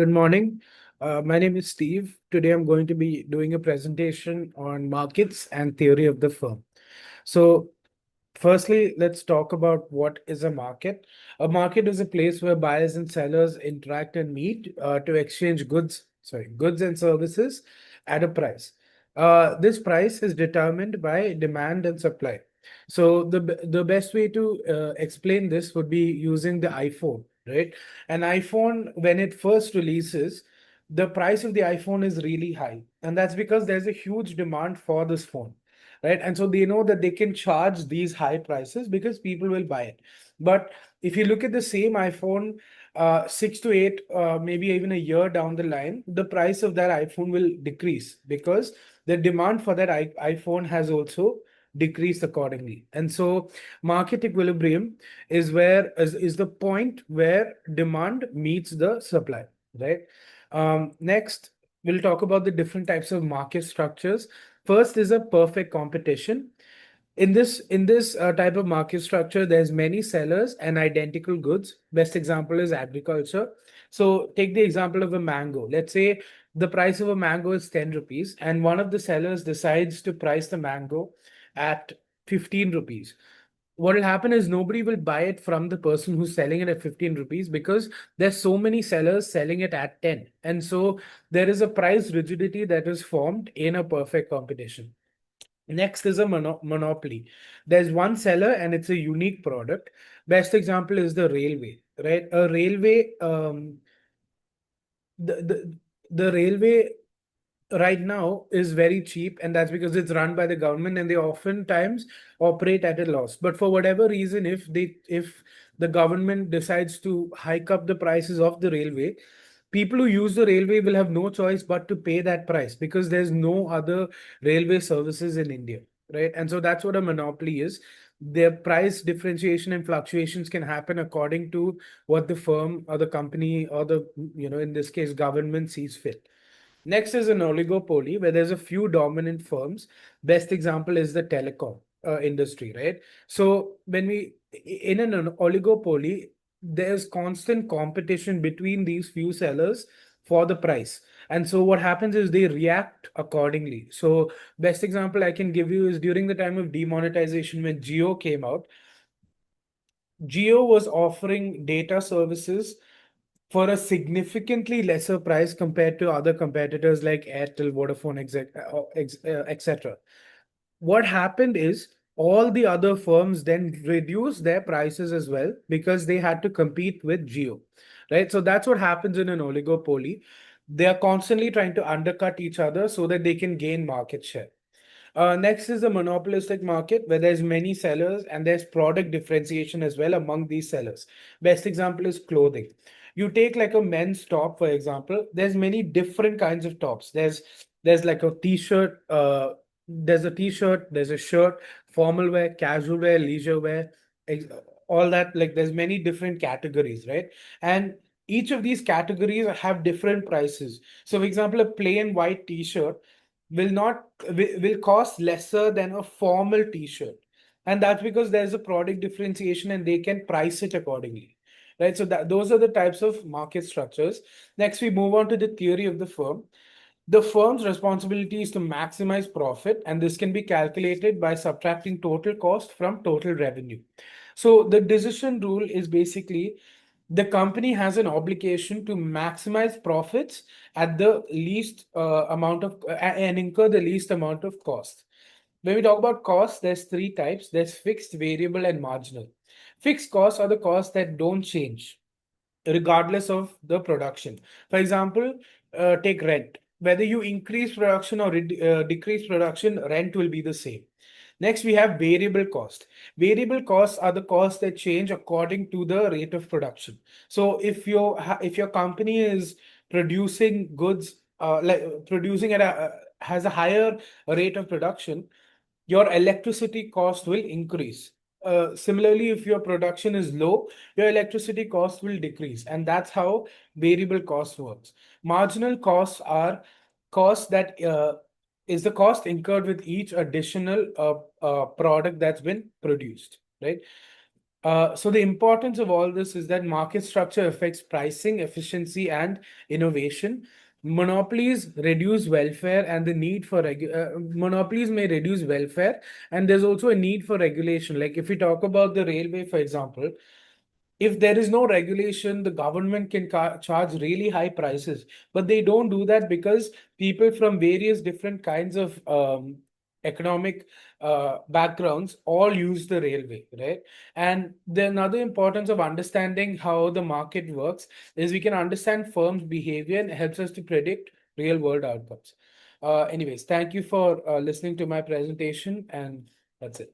Good morning. My name is Steve. Today I'm going to be doing a presentation on markets and theory of the firm. So, firstly, let's talk about what is a market. A market is a place where buyers and sellers interact and meet to exchange goods and services at a price. This price is determined by demand and supply. So the best way to explain this would be using the iPhone, right? An iPhone, when it first releases, the price of the iPhone is really high, and that's because there's a huge demand for this phone, right? And so they know that they can charge these high prices because people will buy it. But if you look at the same iPhone, 6 to 8, maybe even a year down the line, the price of that iPhone will decrease because the demand for that iPhone has also decreased accordingly. And so market equilibrium is the point where demand meets the supply, right? Next, we'll talk about the different types of market structures. First is a perfect competition. In this type of market structure, there's many sellers and identical goods. Best example is agriculture. So take the example of a mango. Let's say the price of a mango is 10 rupees, and one of the sellers decides to price the mango at 15 rupees. What will happen is nobody will buy it from the person who's selling it at 15 rupees because there's so many sellers selling it at 10. And so there is a price rigidity that is formed in a perfect competition. Next is a monopoly. There's one seller and it's a unique product. Best example is the railway, right? A railway, the railway right now is very cheap, and that's because it's run by the government and they oftentimes operate at a loss. But for whatever reason, if the government decides to hike up the prices of the railway, people who use the railway will have no choice but to pay that price because there's no other railway services in India, right? And so that's what a monopoly is. Their price differentiation and fluctuations can happen according to what the firm or the company or the, in this case, government sees fit. Next is an oligopoly where there's a few dominant firms. Best example is the telecom industry, right? So in an oligopoly, there's constant competition between these few sellers for the price. And so what happens is they react accordingly. So best example I can give you is during the time of demonetization when Jio came out, Jio was offering data services for a significantly lesser price compared to other competitors like Airtel, Vodafone, etc. What happened is all the other firms then reduced their prices as well because they had to compete with Jio, right? So that's what happens in an oligopoly. They are constantly trying to undercut each other so that they can gain market share. Next is the monopolistic market where there's many sellers and there's product differentiation as well among these sellers. Best example is clothing. You take like a men's top, for example, there's many different kinds of tops. There's like a t-shirt, there's a t-shirt, there's a shirt, formal wear, casual wear, leisure wear, ex- all that. Like there's many different categories, right? And each of these categories have different prices. So, for example, a plain white t-shirt will cost lesser than a formal t-shirt, and that's because there's a product differentiation and they can price it accordingly, right? So those are the types of market structures. Next we move on to the theory of the firm. The firm's responsibility is to maximize profit, and this can be calculated by subtracting total cost from total revenue. So the decision rule is basically the company has an obligation to maximize profits at the least amount of and incur the least amount of cost. When we talk about costs, there's three types. There's fixed, variable, and marginal. Fixed costs are the costs that don't change regardless of the production. For example, take rent. Whether you increase production or decrease production, rent will be the same. Next, we have variable cost. Variable costs are the costs that change according to the rate of production. So if your company is producing goods, like producing at a has a higher rate of production, your electricity cost will increase. Similarly, if your production is low, your electricity cost will decrease. And that's how variable cost works. Marginal costs are costs that is the cost incurred with each additional product that's been produced, right? So the importance of all this is that market structure affects pricing, efficiency, and innovation. Monopolies reduce welfare and the need for monopolies may reduce welfare, and there's also a need for regulation. Like if we talk about the railway, for example, if there is no regulation, the government can charge really high prices, but they don't do that because people from various different kinds of economic backgrounds all use the railway, right? And the another importance of understanding how the market works is we can understand firms' behavior and helps us to predict real world outcomes. Anyways, thank you for listening to my presentation, and that's it.